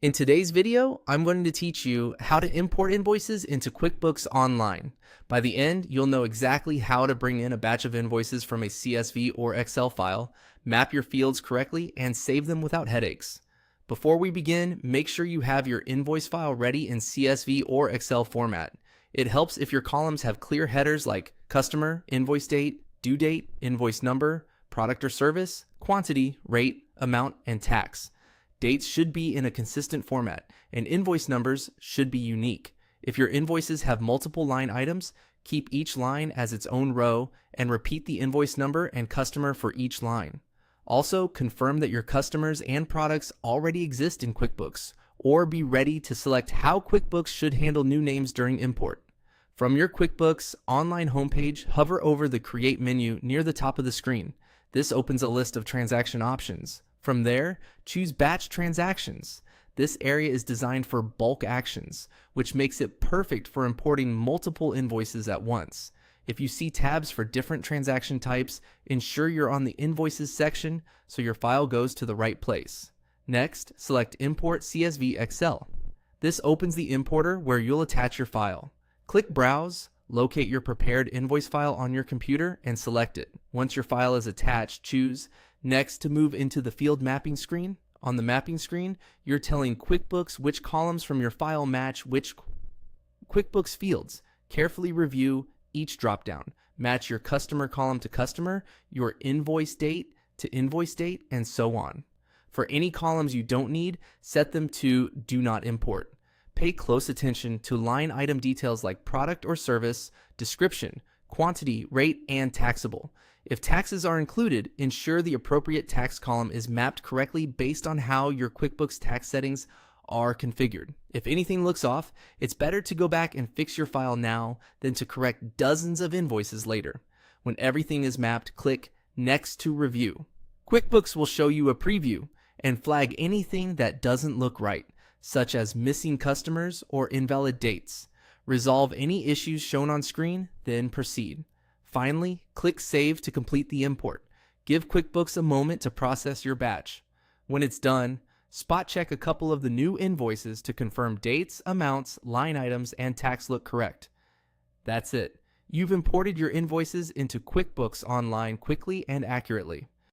In today's video, I'm going to teach you how to import invoices into QuickBooks Online. By the end, you'll know exactly how to bring in a batch of invoices from a CSV or Excel file, map your fields correctly, and save them without headaches. Before we begin, make sure you have your invoice file ready in CSV or Excel format. It helps if your columns have clear headers like customer, invoice date, due date, invoice number, product or service, quantity, rate, amount, and tax. Dates should be in a consistent format, and invoice numbers should be unique. If your invoices have multiple line items, keep each line as its own row and repeat the invoice number and customer for each line. Also, confirm that your customers and products already exist in QuickBooks, or be ready to select how QuickBooks should handle new names during import. From your QuickBooks online homepage, hover over the Create menu near the top of the screen. This opens a list of transaction options. From there, choose Batch Transactions. This area is designed for bulk actions, which makes it perfect for importing multiple invoices at once. If you see tabs for different transaction types, ensure you're on the Invoices section so your file goes to the right place. Next, select Import CSV Excel. This opens the importer where you'll attach your file. Click Browse, locate your prepared invoice file on your computer, and select it. Once your file is attached, choose Next to move into the field mapping screen. On the mapping screen, you're telling QuickBooks which columns from your file match which QuickBooks fields. Carefully review each dropdown. Match your customer column to customer, your invoice date to invoice date, and so on. For any columns you don't need, set them to Do Not Import. Pay close attention to line item details like product or service, description, quantity, rate, and taxable. If taxes are included, ensure the appropriate tax column is mapped correctly based on how your QuickBooks tax settings are configured. If anything looks off, it's better to go back and fix your file now than to correct dozens of invoices later. When everything is mapped, click Next to Review. QuickBooks will show you a preview and flag anything that doesn't look right, such as missing customers or invalid dates. Resolve any issues shown on screen, then proceed. Finally, click Save to complete the import. Give QuickBooks a moment to process your batch. When it's done, spot check a couple of the new invoices to confirm dates, amounts, line items, and tax look correct. That's it. You've imported your invoices into QuickBooks Online quickly and accurately.